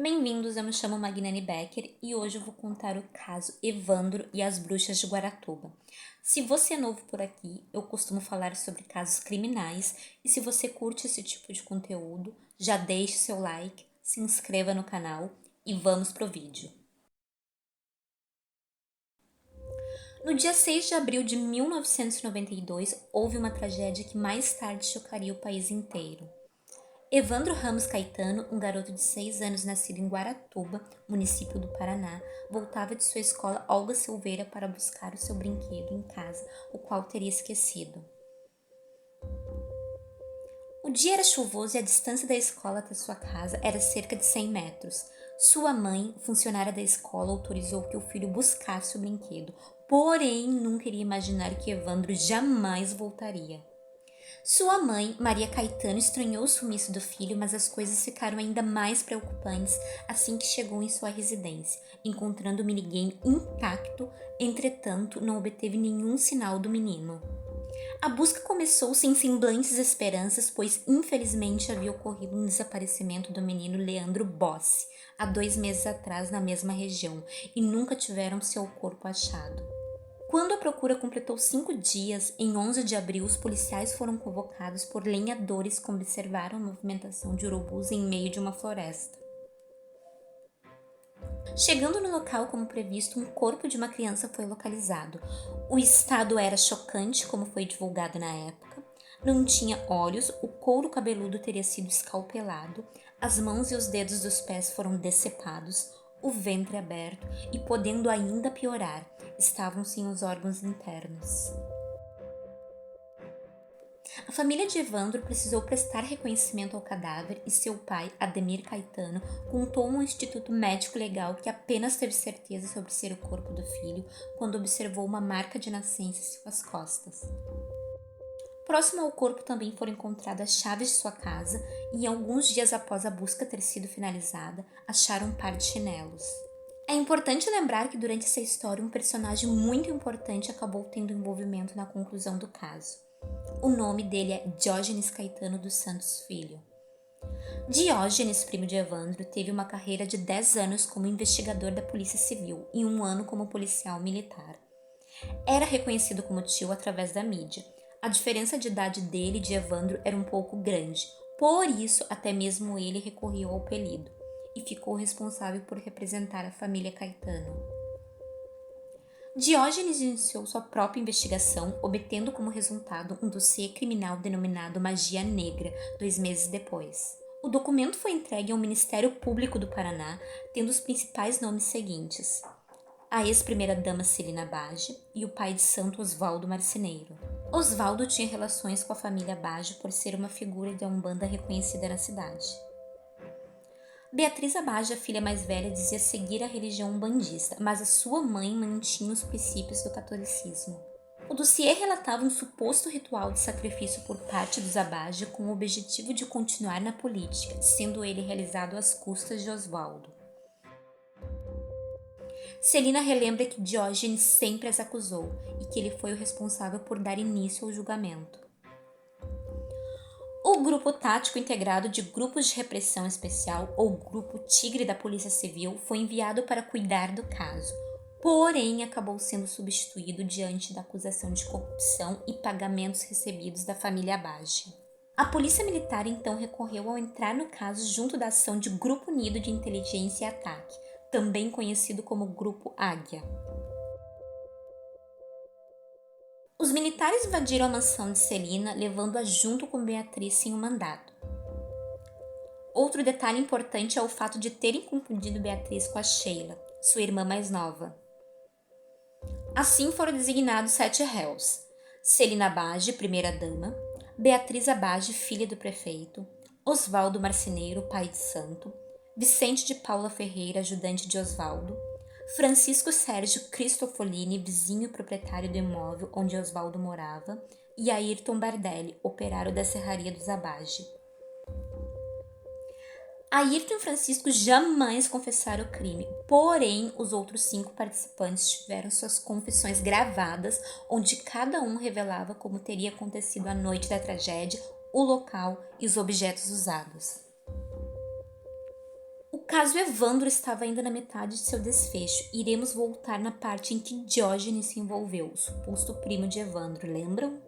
Bem-vindos, eu me chamo Magnani Becker e hoje eu vou contar o caso Evandro e as Bruxas de Guaratuba. Se você é novo por aqui, eu costumo falar sobre casos criminais e se você curte esse tipo de conteúdo, já deixe seu like, se inscreva no canal e vamos pro vídeo. No dia 6 de abril de 1992, houve uma tragédia que mais tarde chocaria o país inteiro. Evandro Ramos Caetano, um garoto de 6 anos nascido em Guaratuba, município do Paraná, voltava de sua escola Olga Silveira para buscar o seu brinquedo em casa, o qual teria esquecido. O dia era chuvoso e a distância da escola até sua casa era cerca de 100 metros. Sua mãe, funcionária da escola, autorizou que o filho buscasse o brinquedo, porém nunca iria imaginar que Evandro jamais voltaria. Sua mãe, Maria Caetano, estranhou o sumiço do filho, mas as coisas ficaram ainda mais preocupantes assim que chegou em sua residência, encontrando o minigame intacto, entretanto, não obteve nenhum sinal do menino. A busca começou sem semblantes esperanças, pois infelizmente havia ocorrido um desaparecimento do menino Leandro Bossi, há 2 meses atrás na mesma região, e nunca tiveram seu corpo achado. Quando a procura completou 5 dias, em 11 de abril, os policiais foram convocados por lenhadores que observaram a movimentação de urubus em meio de uma floresta. Chegando no local como previsto, um corpo de uma criança foi localizado. O estado era chocante, como foi divulgado na época. Não tinha olhos, o couro cabeludo teria sido escalpelado, as mãos e os dedos dos pés foram decepados, o ventre aberto e, podendo ainda piorar, estavam sem os órgãos internos. A família de Evandro precisou prestar reconhecimento ao cadáver e seu pai, Ademir Caetano, contou a um instituto médico legal que apenas teve certeza sobre ser o corpo do filho quando observou uma marca de nascença em suas costas. Próximo ao corpo também foram encontradas as chaves de sua casa e, alguns dias após a busca ter sido finalizada, acharam um par de chinelos. É importante lembrar que durante essa história um personagem muito importante acabou tendo envolvimento na conclusão do caso. O nome dele é Diógenes Caetano dos Santos Filho. Diógenes, primo de Evandro, teve uma carreira de 10 anos como investigador da Polícia Civil e 1 ano como policial militar. Era reconhecido como tio através da mídia. A diferença de idade dele e de Evandro era um pouco grande, por isso até mesmo ele recorreu ao apelido e ficou responsável por representar a família Caetano. Diógenes iniciou sua própria investigação, obtendo como resultado um dossiê criminal denominado Magia Negra, 2 meses depois. O documento foi entregue ao Ministério Público do Paraná, tendo os principais nomes seguintes: a ex-primeira-dama Celina Bage e o pai de santo Osvaldo Marceneiro. Osvaldo tinha relações com a família Bage por ser uma figura da Umbanda reconhecida na cidade. Beatriz Abage, a filha mais velha, dizia seguir a religião umbandista, mas a sua mãe mantinha os princípios do catolicismo. O dossiê relatava um suposto ritual de sacrifício por parte dos Abage com o objetivo de continuar na política, sendo ele realizado às custas de Osvaldo. Celina relembra que Diógenes sempre as acusou e que ele foi o responsável por dar início ao julgamento. O Grupo Tático Integrado de Grupos de Repressão Especial, ou Grupo Tigre da Polícia Civil, foi enviado para cuidar do caso, porém acabou sendo substituído diante da acusação de corrupção e pagamentos recebidos da família Abage. A Polícia Militar então recorreu ao entrar no caso junto da ação de Grupo Unido de Inteligência e Ataque, também conhecido como Grupo Águia. Os militares invadiram a mansão de Celina, levando-a junto com Beatriz sem o mandado. Outro detalhe importante é o fato de terem confundido Beatriz com a Sheila, sua irmã mais nova. Assim foram designados 7 réus: Celina Abage, primeira-dama; Beatriz Abage, filha do prefeito; Osvaldo Marceneiro, pai de santo; Vicente de Paula Ferreira, ajudante de Osvaldo; Francisco Sérgio Cristofolini, vizinho e proprietário do imóvel onde Osvaldo morava; e Ayrton Bardelli, operário da serraria dos Abage. Ayrton e Francisco jamais confessaram o crime, porém os outros 5 participantes tiveram suas confissões gravadas, onde cada um revelava como teria acontecido a noite da tragédia, o local e os objetos usados. O caso Evandro estava ainda na metade de seu desfecho. Iremos voltar na parte em que Diógenes se envolveu, o suposto primo de Evandro, lembram?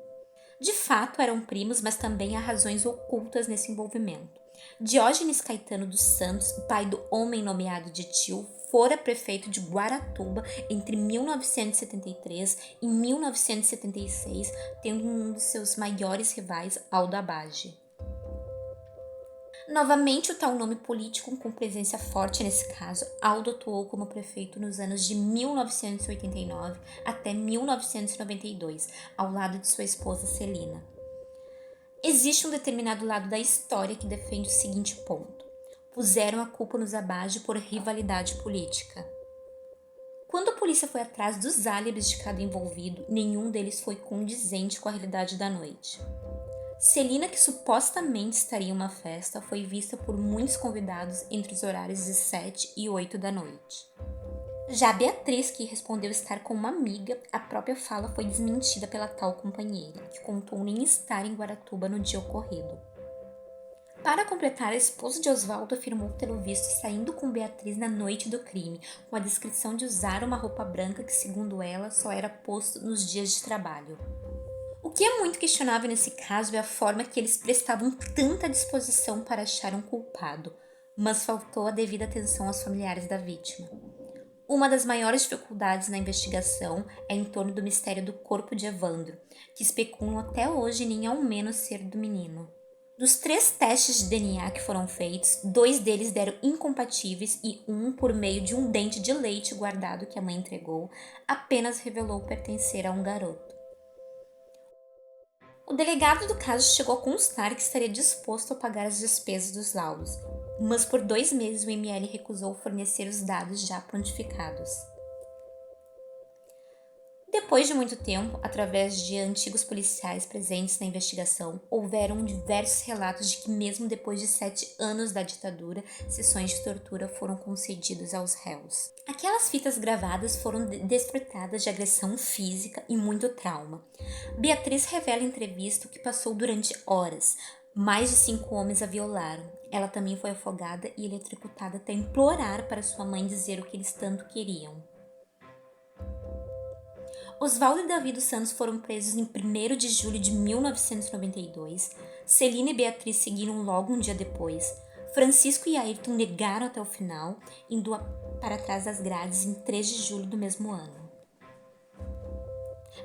De fato, eram primos, mas também há razões ocultas nesse envolvimento. Diógenes Caetano dos Santos, pai do homem nomeado de Tio, fora prefeito de Guaratuba entre 1973 e 1976, tendo um dos seus maiores rivais, Aldo Abbage. Novamente, o tal nome político com presença forte nesse caso, Aldo atuou como prefeito nos anos de 1989 até 1992, ao lado de sua esposa Celina. Existe um determinado lado da história que defende o seguinte ponto: puseram a culpa nos Abbage por rivalidade política. Quando a polícia foi atrás dos álibis de cada envolvido, nenhum deles foi condizente com a realidade da noite. Celina, que supostamente estaria em uma festa, foi vista por muitos convidados entre os horários de 7 e 8 da noite. Já Beatriz, que respondeu estar com uma amiga, a própria fala foi desmentida pela tal companheira, que contou nem estar em Guaratuba no dia ocorrido. Para completar, a esposa de Oswaldo afirmou tê-lo visto saindo com Beatriz na noite do crime, com a descrição de usar uma roupa branca que, segundo ela, só era posto nos dias de trabalho. O que é muito questionável nesse caso é a forma que eles prestavam tanta disposição para achar um culpado, mas faltou a devida atenção aos familiares da vítima. Uma das maiores dificuldades na investigação é em torno do mistério do corpo de Evandro, que especulam até hoje nem ao menos ser do menino. Dos 3 testes de DNA que foram feitos, 2 deles deram incompatíveis e um, por meio de um dente de leite guardado que a mãe entregou, apenas revelou pertencer a um garoto. O delegado do caso chegou a constar que estaria disposto a pagar as despesas dos laudos, mas por 2 meses o ML recusou fornecer os dados já prontificados. Depois de muito tempo, através de antigos policiais presentes na investigação, houveram diversos relatos de que mesmo depois de 7 anos da ditadura, sessões de tortura foram concedidas aos réus. Aquelas fitas gravadas foram desfrutadas de agressão física e muito trauma. Beatriz revela em entrevista que passou durante horas. Mais de 5 homens a violaram. Ela também foi afogada e eletrocutada até implorar para sua mãe dizer o que eles tanto queriam. Oswaldo e Davi dos Santos foram presos em 1º de julho de 1992. Celina e Beatriz seguiram logo um dia depois. Francisco e Ayrton negaram até o final, indo para trás das grades em 3 de julho do mesmo ano.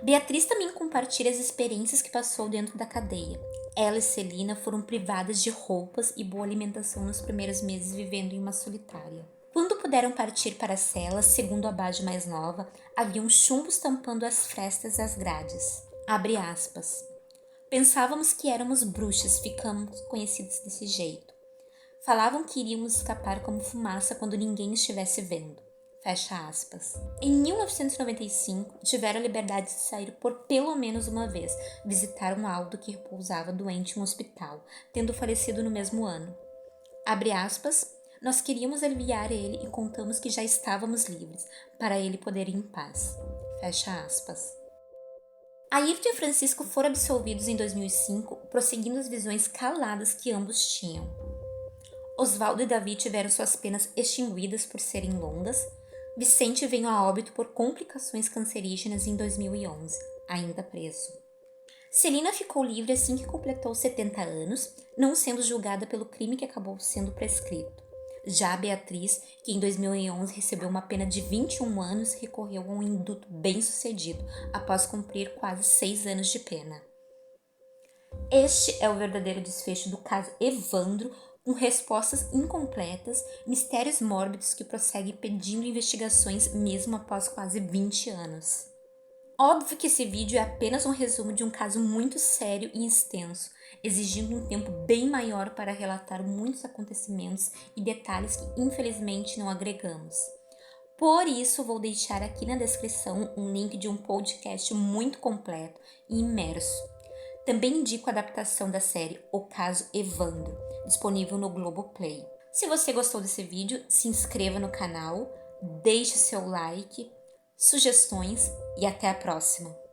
Beatriz também compartilha as experiências que passou dentro da cadeia. Ela e Celina foram privadas de roupas e boa alimentação nos primeiros meses vivendo em uma solitária. Quando puderam partir para a cela, segundo a Abbage mais nova, haviam chumbos tampando as frestas das grades. Abre aspas. Pensávamos que éramos bruxas, ficamos conhecidas desse jeito. Falavam que iríamos escapar como fumaça quando ninguém estivesse vendo. Fecha aspas. Em 1995, tiveram a liberdade de sair por pelo menos uma vez, visitar um Aldo que repousava doente em um hospital, tendo falecido no mesmo ano. Abre aspas. Nós queríamos aliviar ele e contamos que já estávamos livres, para ele poder ir em paz. Fecha aspas. Ayrton e Francisco foram absolvidos em 2005, prosseguindo as visões caladas que ambos tinham. Oswaldo e Davi tiveram suas penas extinguidas por serem longas. Vicente veio a óbito por complicações cancerígenas em 2011, ainda preso. Celina ficou livre assim que completou 70 anos, não sendo julgada pelo crime que acabou sendo prescrito. Já a Beatriz, que em 2011 recebeu uma pena de 21 anos, recorreu a um induto bem-sucedido, após cumprir quase 6 anos de pena. Este é o verdadeiro desfecho do caso Evandro, com respostas incompletas, mistérios mórbidos que prosseguem pedindo investigações mesmo após quase 20 anos. Óbvio que esse vídeo é apenas um resumo de um caso muito sério e extenso, exigindo um tempo bem maior para relatar muitos acontecimentos e detalhes que infelizmente não agregamos. Por isso, vou deixar aqui na descrição um link de um podcast muito completo e imerso. Também indico a adaptação da série O Caso Evandro, disponível no Globoplay. Se você gostou desse vídeo, se inscreva no canal, deixe seu like, sugestões e até a próxima!